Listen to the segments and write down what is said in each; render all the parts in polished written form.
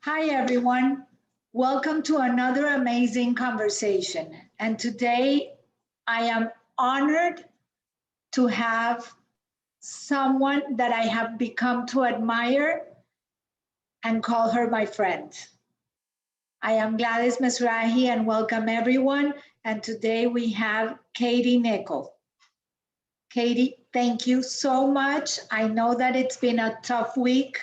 Hi, everyone. Welcome to another amazing conversation. And today I am honored to have someone that I have become to admire and call her my friend. I am Gladys Mesrahi and welcome everyone. And today we have Katie Nicholl. Katie, thank you so much. I know that it's been a tough week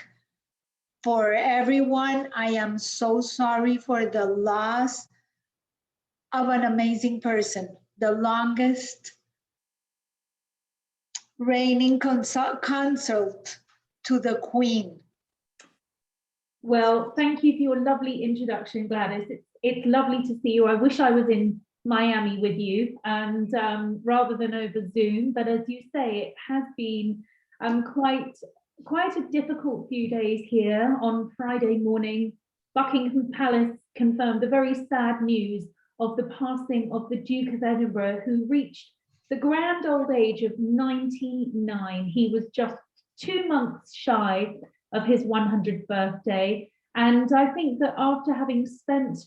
for everyone. I am so sorry for the loss of an amazing person, the longest reigning consort to the Queen. Well, thank you for your lovely introduction, Gladys. It's lovely to see you. I wish I was in Miami with you and rather than over Zoom, but as you say, it has been quite a difficult few days here. On Friday morning, Buckingham Palace confirmed the very sad news of the passing of the Duke of Edinburgh, who reached the grand old age of 99. He was just 2 months shy of his 100th birthday. And I think that after having spent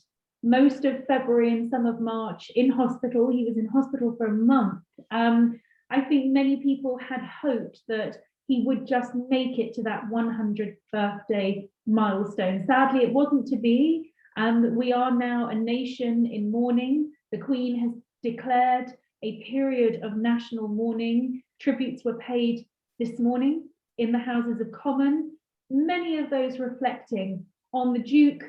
most of February and some of March in hospital, he was in hospital for a month. I think many people had hoped that he would just make it to that 100th birthday milestone. Sadly, it wasn't to be. We are now a nation in mourning. The Queen has declared a period of national mourning. Tributes were paid this morning in the Houses of Commons, many of those reflecting on the Duke,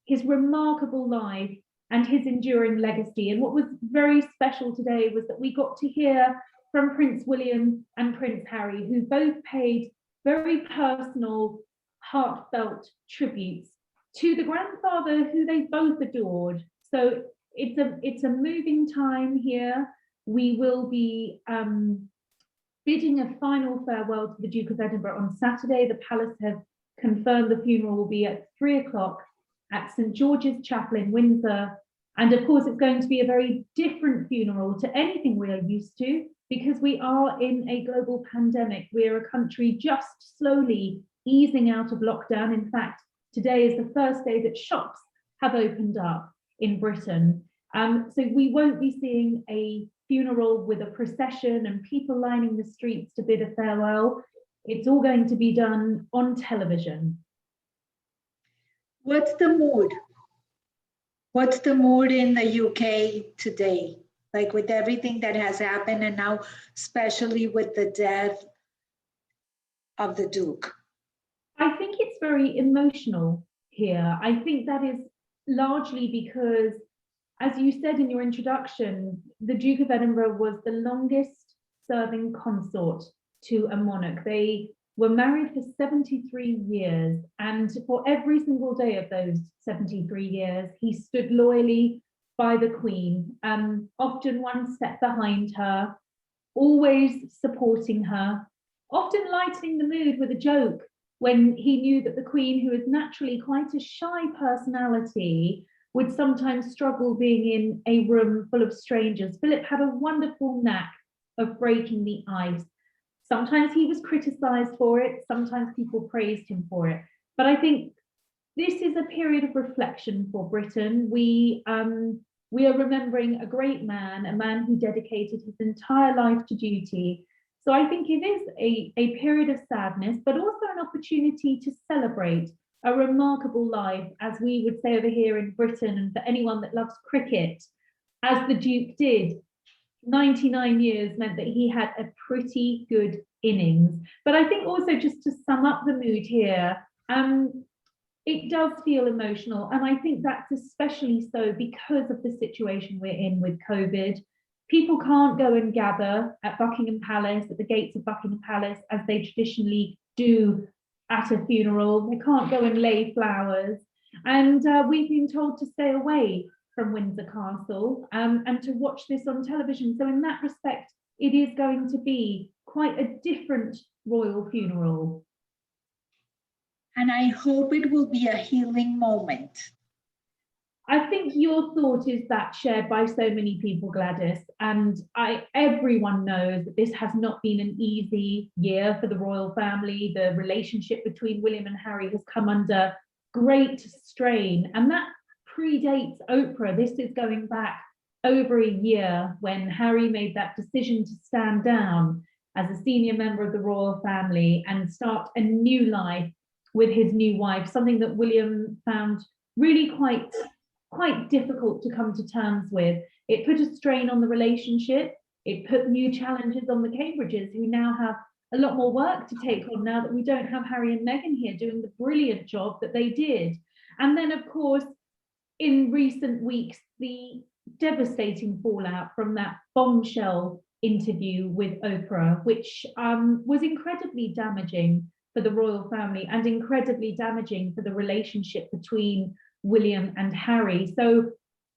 his remarkable life and his enduring legacy. And what was very special today was that we got to hear from Prince William and Prince Harry, who both paid very personal, heartfelt tributes to the grandfather who they both adored. So it's a moving time here. We will be bidding a final farewell to the Duke of Edinburgh on Saturday. The palace have confirmed the funeral will be at 3 o'clock at St. George's Chapel in Windsor. And of course, it's going to be a very different funeral to anything we are used to, because we are in a global pandemic. We are a country just slowly easing out of lockdown. In fact, today is the first day that shops have opened up in Britain. So we won't be seeing a funeral with a procession and people lining the streets to bid a farewell. It's all going to be done on television. What's the mood? What's the mood in the UK today? Like with everything that has happened and now especially with the death of the Duke? I think it's very emotional here. I think that is largely because, as you said in your introduction, the Duke of Edinburgh was the longest serving consort to a monarch. They were married for 73 years, and for every single day of those 73 years, he stood loyally by the Queen, often one step behind her, always supporting her, often lightening the mood with a joke when he knew that the Queen, who is naturally quite a shy personality, would sometimes struggle being in a room full of strangers. Philip had a wonderful knack of breaking the ice. Sometimes he was criticized for it, sometimes people praised him for it. But I think this is a period of reflection for Britain. We are remembering a great man, a man who dedicated his entire life to duty. So I think it is a period of sadness, but also an opportunity to celebrate a remarkable life, as we would say over here in Britain, and for anyone that loves cricket, as the Duke did. 99 years meant that he had a pretty good innings. But I think also, just to sum up the mood here, it does feel emotional. And I think that's especially so because of the situation we're in with COVID. People can't go and gather at Buckingham Palace, at the gates of Buckingham Palace, as they traditionally do at a funeral. They can't go and lay flowers. And we've been told to stay away from Windsor Castle and to watch this on television. So in that respect, it is going to be quite a different royal funeral. And I hope it will be a healing moment. I think your thought is that shared by so many people, Gladys, and everyone knows that this has not been an easy year for the royal family. The relationship between William and Harry has come under great strain, and that predates Oprah. This is going back over a year when Harry made that decision to stand down as a senior member of the royal family and start a new life with his new wife, something that William found really quite difficult to come to terms with. It put a strain on the relationship. It put new challenges on the Cambridges, who now have a lot more work to take on now that we don't have Harry and Meghan here doing the brilliant job that they did. And then, of course, in recent weeks, the devastating fallout from that bombshell interview with Oprah, which was incredibly damaging for the royal family and incredibly damaging for the relationship between William and Harry. So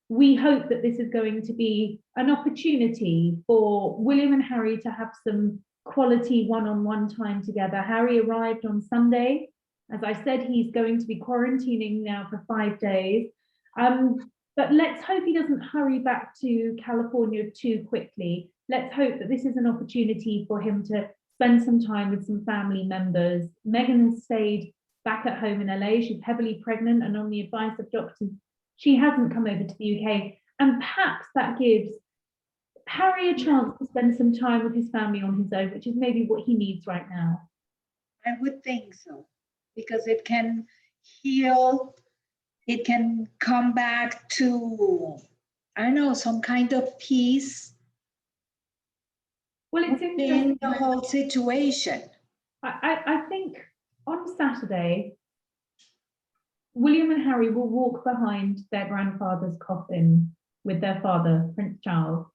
we hope that this is going to be an opportunity for William and Harry to have some quality one-on-one time together. Harry arrived on Sunday. As I said, he's going to be quarantining now for 5 days. But let's hope he doesn't hurry back to California too quickly. Let's hope that this is an opportunity for him to spend some time with some family members. Meghan has stayed back at home in LA. She's heavily pregnant, and on the advice of doctors, she hasn't come over to the UK. And perhaps that gives Harry a chance to spend some time with his family on his own, which is maybe what he needs right now. I would think so, because it can heal, it can come back to, I don't know, some kind of peace. Well, it's interesting. In the whole situation. I think on Saturday, William and Harry will walk behind their grandfather's coffin with their father, Prince Charles.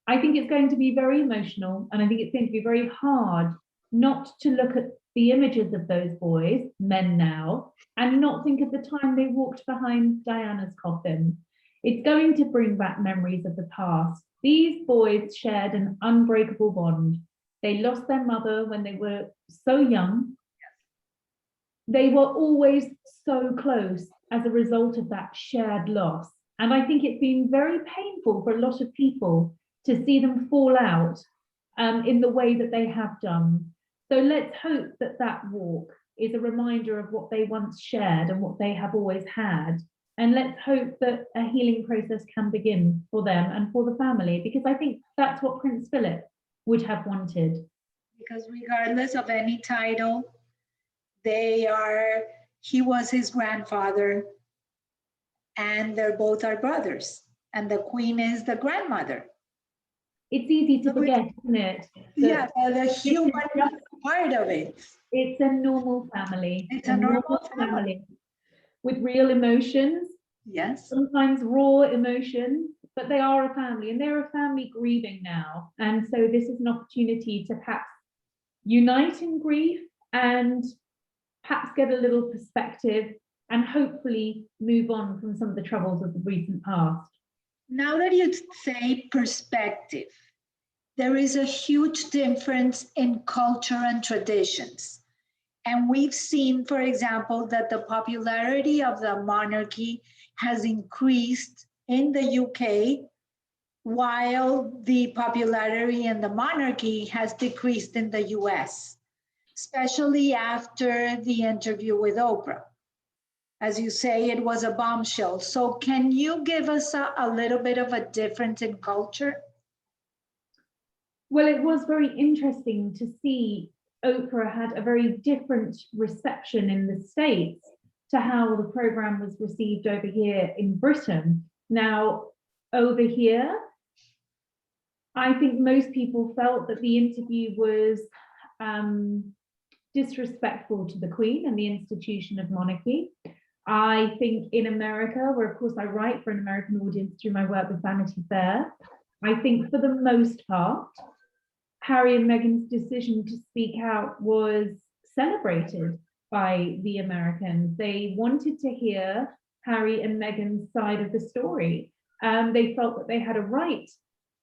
I think it's going to be very emotional, and I think it's going to be very hard not to look at the images of those boys, men now, and not think of the time they walked behind Diana's coffin. It's going to bring back memories of the past. These boys shared an unbreakable bond. They lost their mother when they were so young. They were always so close as a result of that shared loss. And I think it's been very painful for a lot of people to see them fall out in the way that they have done. So let's hope that that walk is a reminder of what they once shared and what they have always had. And let's hope that a healing process can begin for them and for the family, because I think that's what Prince Philip would have wanted. Because regardless of any title, he was his grandfather, and they're both our brothers, and the Queen is the grandmother. It's easy to forget, isn't it? Yeah, the human part of it. It's a normal family. It's a normal family. With real emotions. Yes. Sometimes raw emotions, but they are a family, and they're a family grieving now. And so this is an opportunity to perhaps unite in grief and perhaps get a little perspective and hopefully move on from some of the troubles of the recent past. Now that you say perspective, there is a huge difference in culture and traditions. And we've seen, for example, that the popularity of the monarchy has increased in the UK, while the popularity in the monarchy has decreased in the US, especially after the interview with Oprah. As you say, it was a bombshell. So can you give us a little bit of a difference in culture? Well, it was very interesting to see Oprah had a very different reception in the States to how the program was received over here in Britain. Now, over here, I think most people felt that the interview was disrespectful to the Queen and the institution of monarchy. I think in America, where of course I write for an American audience through my work with Vanity Fair, I think for the most part, Harry and Meghan's decision to speak out was celebrated by the Americans. They wanted to hear Harry and Meghan's side of the story. They felt that they had a right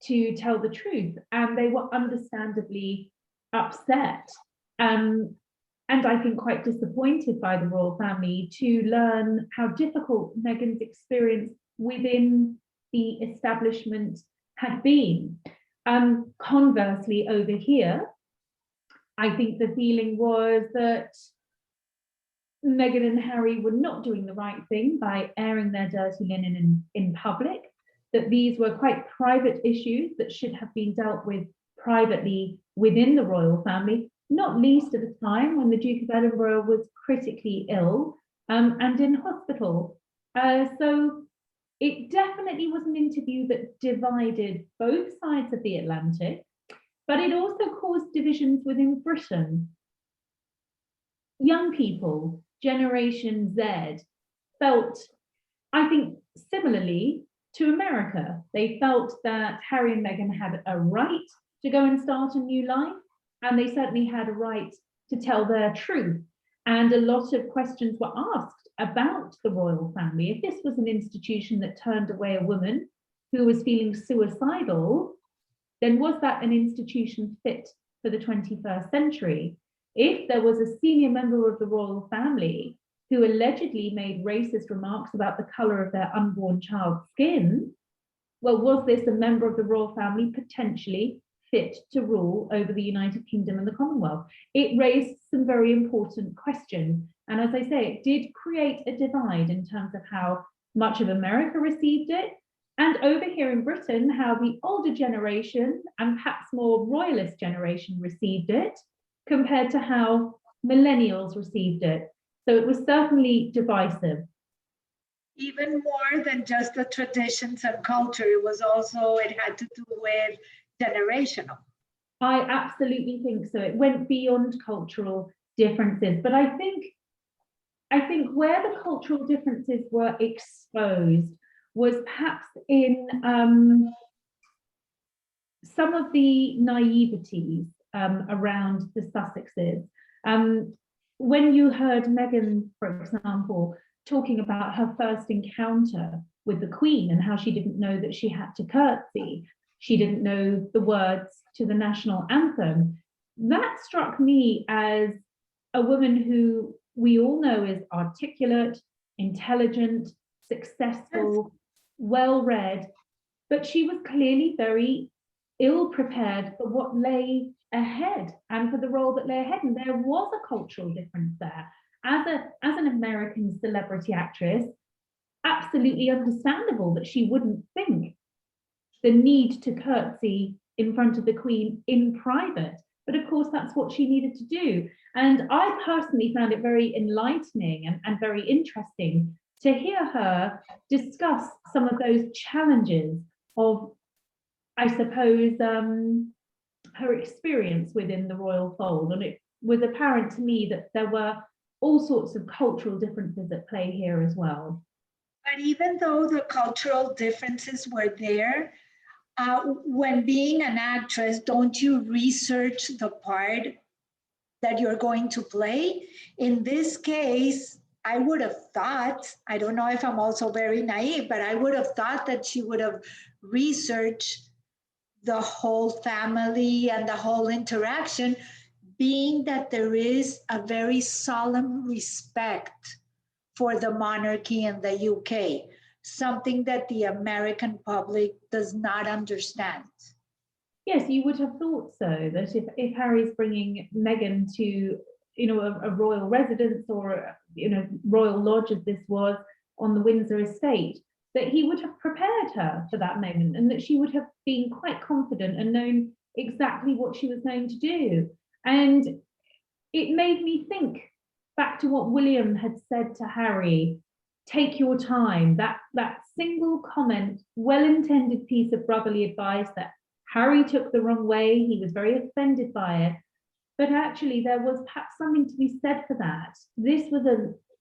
to tell the truth, and they were understandably upset. And I think quite disappointed by the royal family to learn how difficult Meghan's experience within the establishment had been. Conversely, over here, I think the feeling was that Meghan and Harry were not doing the right thing by airing their dirty linen in public, that these were quite private issues that should have been dealt with privately within the royal family, not least at a time when the Duke of Edinburgh was critically ill and in hospital. So it definitely was an interview that divided both sides of the Atlantic, but it also caused divisions within Britain. Young people, Generation Z, felt, I think, similarly to America. They felt that Harry and Meghan had a right to go and start a new life, and they certainly had a right to tell their truth. And a lot of questions were asked about the royal family. If this was an institution that turned away a woman who was feeling suicidal, then was that an institution fit for the 21st century? If there was a senior member of the royal family who allegedly made racist remarks about the colour of their unborn child's skin, well, was this a member of the royal family potentially fit to rule over the United Kingdom and the Commonwealth? It raised some very important questions. And as I say, it did create a divide in terms of how much of America received it, and over here in Britain, how the older generation and perhaps more royalist generation received it, compared to how millennials received it. So it was certainly divisive. Even more than just the traditions and culture, it had to do with generational. I absolutely think so. It went beyond cultural differences, but I think where the cultural differences were exposed was perhaps in some of the naiveties around the Sussexes. When you heard Meghan, for example, talking about her first encounter with the Queen and how she didn't know that she had to curtsy, she didn't know the words to the national anthem, that struck me as a woman who we all know is articulate, intelligent, successful, well-read, but she was clearly very ill-prepared for what lay ahead and for the role that lay ahead. And there was a cultural difference there. As an American celebrity actress, absolutely understandable that she wouldn't think the need to curtsy in front of the Queen in private. But of course, that's what she needed to do. And I personally found it very enlightening and very interesting to hear her discuss some of those challenges of, I suppose, her experience within the royal fold. And it was apparent to me that there were all sorts of cultural differences at play here as well. But even though the cultural differences were there, when being an actress, don't you research the part that you're going to play? In this case, I would have thought, I don't know if I'm also very naive, but I would have thought that she would have researched the whole family and the whole interaction, being that there is a very solemn respect for the monarchy in the UK, something that the American public does not understand. Yes, you would have thought so, that if Harry's bringing Meghan to, a royal residence or, royal lodge as this was on the Windsor estate, that he would have prepared her for that moment and that she would have been quite confident and known exactly what she was going to do. And it made me think back to what William had said to Harry, take your time, that single comment, well-intended piece of brotherly advice that Harry took the wrong way, he was very offended by it, but actually there was perhaps something to be said for that. This was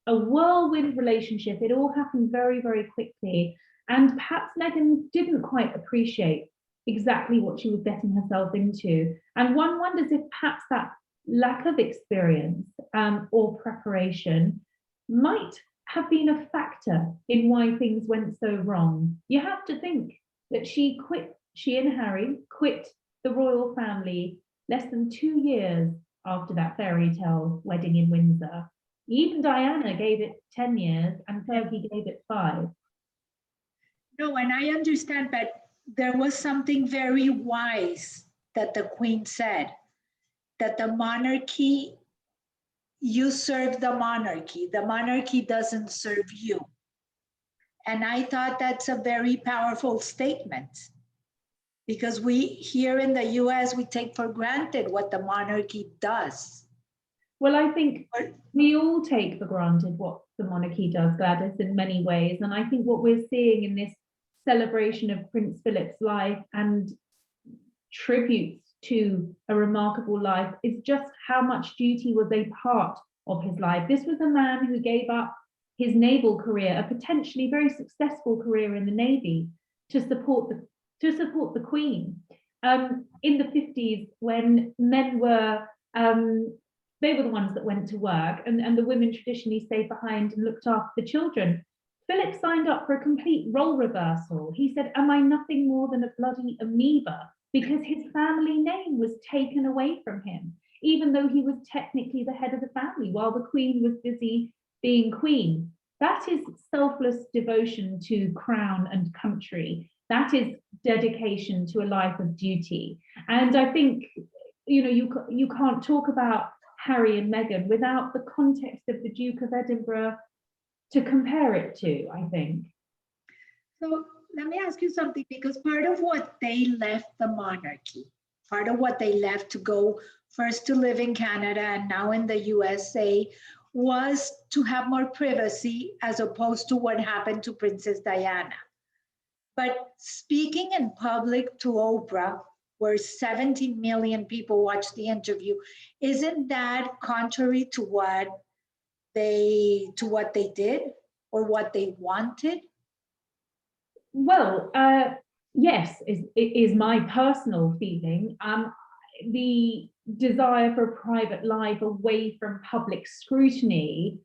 a whirlwind relationship. It all happened very, very quickly. And perhaps Meghan didn't quite appreciate exactly what she was getting herself into. And one wonders if perhaps that lack of experience or preparation might have been a factor in why things went so wrong. You have to think that she and Harry quit the royal family less than 2 years after that fairy tale wedding in Windsor. Even Diana gave it 10 years and Fergie gave it 5. No, and I understand, but there was something very wise that the Queen said, that the monarchy you serve the monarchy doesn't serve you. And I thought that's a very powerful statement, because we here in the US, we take for granted what the monarchy does. Well, I think we all take for granted what the monarchy does, Gladys, in many ways. And I think what we're seeing in this celebration of Prince Philip's life and tributes to a remarkable life is just how much duty was a part of his life. This was a man who gave up his naval career, a potentially very successful career in the Navy, to support the Queen. In the 50s, when men were they were the ones that went to work, and the women traditionally stayed behind and looked after the children. Philip signed up for a complete role reversal. He said, "Am I nothing more than a bloody amoeba?" Because his family name was taken away from him, even though he was technically the head of the family while the Queen was busy being Queen. That is selfless devotion to crown and country. That is dedication to a life of duty. And I think, you can't talk about Harry and Meghan without the context of the Duke of Edinburgh to compare it to, I think. So let me ask you something, because part of what they left the monarchy, part of what they left to go first to live in Canada and now in the USA, was to have more privacy, as opposed to what happened to Princess Diana. But speaking in public to Oprah, where 17 million people watched the interview, isn't that contrary to what they did or what they wanted? Well, yes, is my personal feeling. The desire for a private life away from public scrutiny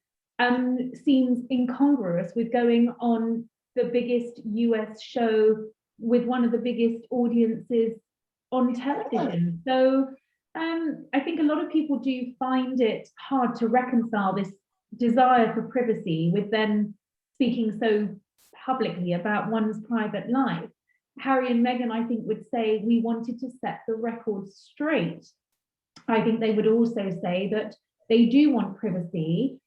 seems incongruous with going on the biggest US show with one of the biggest audiences on television. So I think a lot of people do find it hard to reconcile this desire for privacy with then speaking so publicly about one's private life. Harry and Meghan, I think, would say we wanted to set the record straight. I think they would also say that they do want privacy,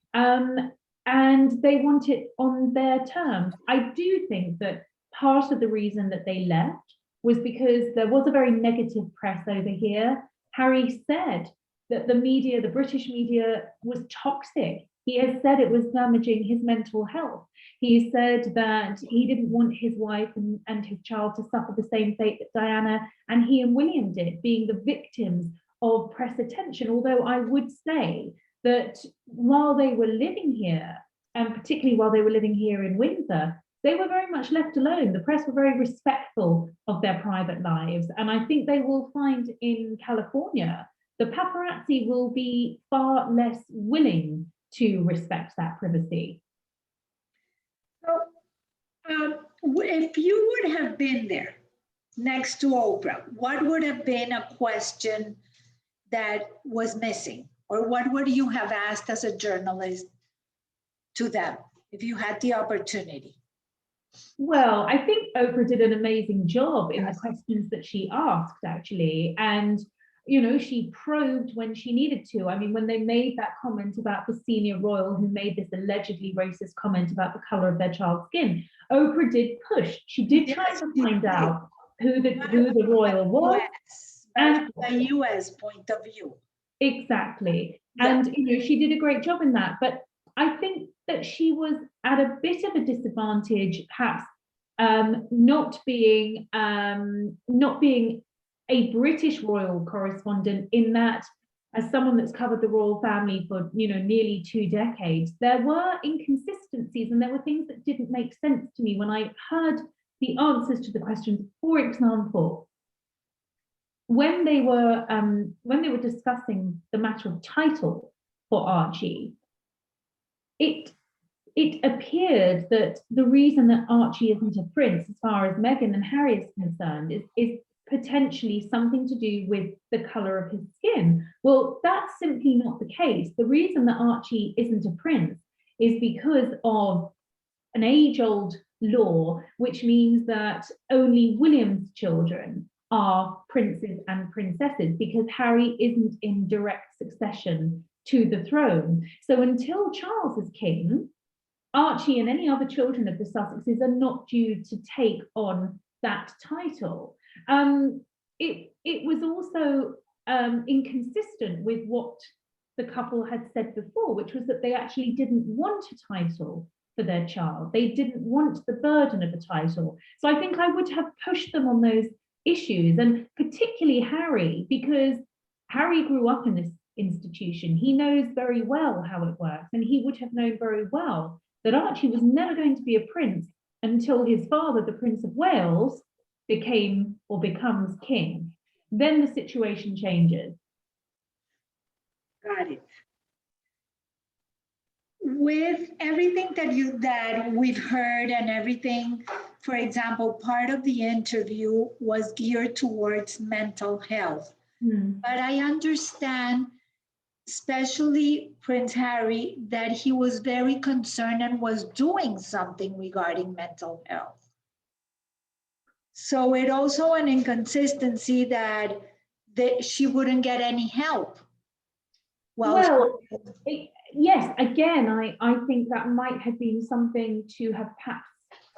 and they want it on their terms. I do think that part of the reason that they left was because there was a very negative press over here. Harry said that the media, the British media, was toxic. He has said it was damaging his mental health. He said that he didn't want his wife and his child to suffer the same fate that Diana and he and William did, being the victims of press attention. Although I would say that while they were living here, and particularly while they were living here in Windsor, they were very much left alone. The press were very respectful of their private lives. And I think they will find in California, the paparazzi will be far less willing to respect that privacy. So, if you would have been there next to Oprah, what would have been a question that was missing? Or what would you have asked as a journalist to them if you had the opportunity? Well, I think Oprah did an amazing job in the questions that she asked, actually. And, she probed when she needed to. I mean, when they made that comment about the senior royal who made this allegedly racist comment about the color of their child's skin, Oprah did push. She did try to find out who the royal was. And the US point of view. Exactly. And, she did a great job in that. But I think that she was at a bit of a disadvantage, perhaps not being a British royal correspondent, in that, as someone that's covered the royal family for nearly 2 decades, there were inconsistencies and there were things that didn't make sense to me when I heard the answers to the questions. For example, when they were discussing the matter of title for Archie, it appeared that the reason that Archie isn't a prince, as far as Meghan and Harry is concerned, is potentially something to do with the color of his skin. Well, that's simply not the case. The reason that Archie isn't a prince is because of an age-old law, which means that only William's children are princes and princesses, because Harry isn't in direct succession to the throne. So until Charles is king, Archie and any other children of the Sussexes are not due to take on that title. It was also inconsistent with what the couple had said before, which was that they actually didn't want a title for their child. They didn't want the burden of a title. So I think I would have pushed them on those issues, and particularly Harry, because Harry grew up in this institution. He knows very well how it works, and he would have known very well that Archie was never going to be a prince until his father, the Prince of Wales, became or becomes king. Then the situation changes. Got it. With everything that we've heard and everything, for example, part of the interview was geared towards mental health. But I understand, especially Prince Harry, that he was very concerned and was doing something regarding mental health. So it also an inconsistency that she wouldn't get any help. Well, yes, again, I think that might have been something to have perhaps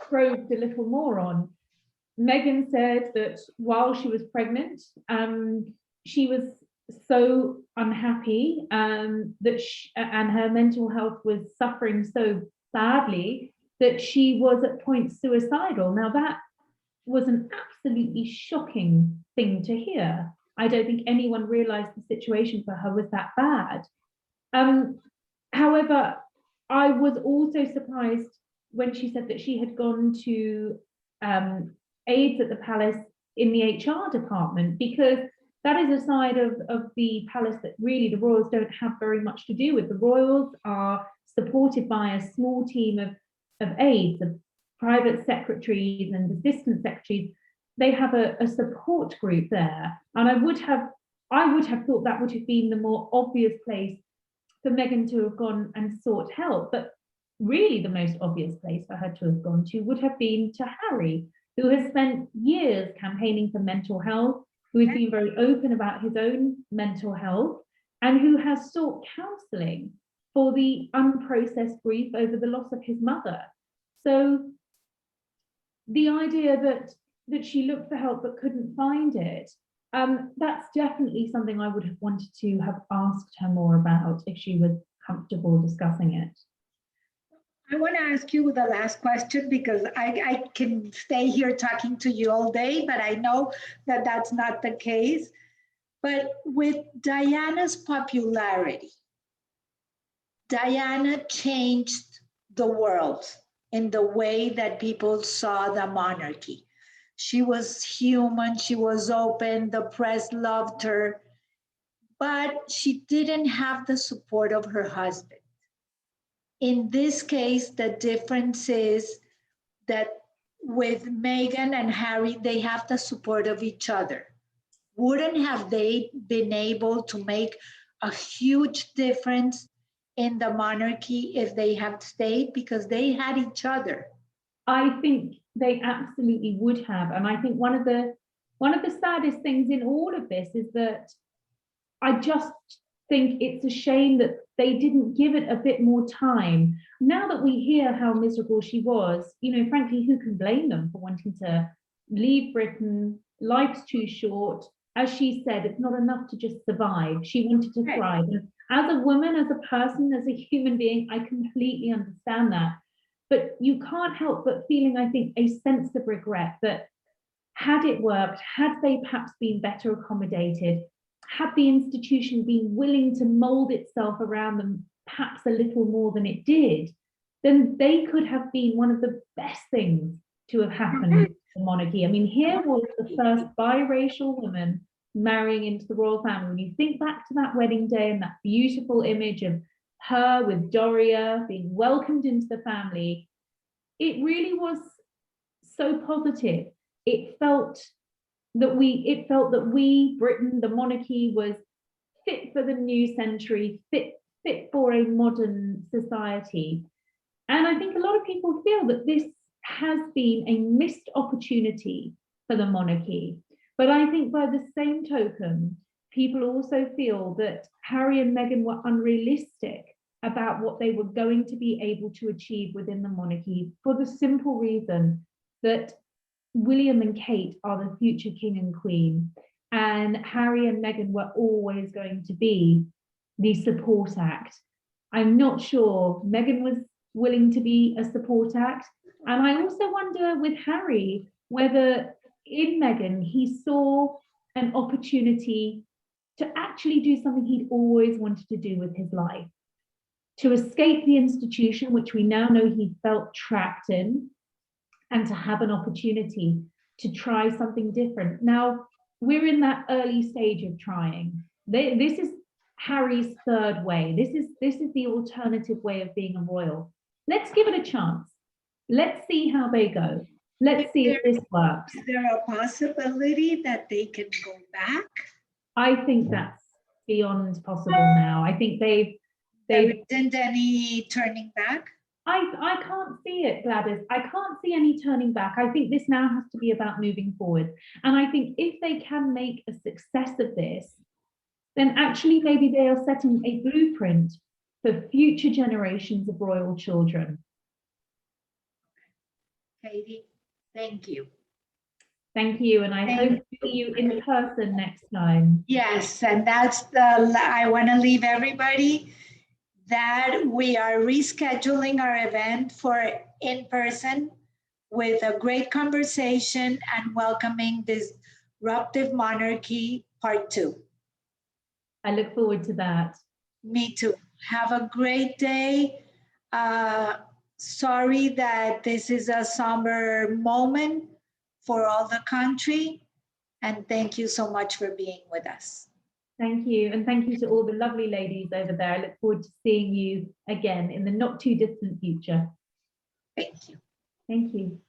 probed a little more on. Meghan said that while she was pregnant, she was so unhappy that and her mental health was suffering so badly that she was at points suicidal. Now that was an absolutely shocking thing to hear. I don't think anyone realized the situation for her was that bad. However, I was also surprised when she said that she had gone to aides at the palace in the HR department, because that is a side of the palace that really the royals don't have very much to do with. The royals are supported by a small team of aides, of private secretaries and assistant secretaries. They have a support group there. And I would have thought that would have been the more obvious place for Meghan to have gone and sought help. But really the most obvious place for her to have gone to would have been to Harry, who has spent years campaigning for mental health, who has been very open about his own mental health, and who has sought counselling for the unprocessed grief over the loss of his mother. So the idea that she looked for help but couldn't find it, that's definitely something I would have wanted to have asked her more about if she was comfortable discussing it. I want to ask you the last question, because I can stay here talking to you all day, but I know that that's not the case. But with Diana's popularity, Diana changed the world in the way that people saw the monarchy. She was human, she was open, the press loved her, but she didn't have the support of her husband. In this case, the difference is that with Meghan and Harry, they have the support of each other. Wouldn't have they been able to make a huge difference in the monarchy if they had stayed, because they had each other? I think they absolutely would have. And I think one of the saddest things in all of this is that I just think it's a shame that they didn't give it a bit more time. Now that we hear how miserable she was, frankly, who can blame them for wanting to leave Britain? Life's too short. As she said, it's not enough to just survive. She wanted to thrive. And as a woman, as a person, as a human being, I completely understand that. But you can't help but feeling, I think, a sense of regret that had it worked, had they perhaps been better accommodated, had the institution been willing to mold itself around them perhaps a little more than it did, then they could have been one of the best things to have happened to the monarchy. I mean, here was the first biracial woman marrying into the royal family. When you think back to that wedding day and that beautiful image of her with Doria being welcomed into the family, it really was so positive. It felt that we, Britain, the monarchy, was fit for the new century, fit for a modern society. And I think a lot of people feel that this has been a missed opportunity for the monarchy. But I think by the same token, people also feel that Harry and Meghan were unrealistic about what they were going to be able to achieve within the monarchy, for the simple reason that William and Kate are the future king and queen, and Harry and Meghan were always going to be the support act. I'm not sure Meghan was willing to be a support act. And I also wonder with Harry, whether in Meghan he saw an opportunity to actually do something he'd always wanted to do with his life, to escape the institution, which we now know he felt trapped in, and to have an opportunity to try something different. Now, we're in that early stage of trying. This is Harry's third way. This is the alternative way of being a royal. Let's give it a chance. Let's see how they go. Let's see if this works. Is there a possibility that they can go back? I think that's beyond possible now. I think There isn't any turning back? I can't see it, Gladys. I can't see any turning back. I think this now has to be about moving forward. And I think if they can make a success of this, then actually maybe they are setting a blueprint for future generations of royal children. Katie, thank you. Thank you, and I hope to see you in person next time. Yes, and that's I want to leave everybody that we are rescheduling our event for in person with a great conversation and welcoming Disruptive Monarchy Part 2. I look forward to that. Me too. Have a great day. Sorry that this is a somber moment for all the country. And thank you so much for being with us. Thank you. And thank you to all the lovely ladies over there. I look forward to seeing you again in the not too distant future. Thank you. Thank you.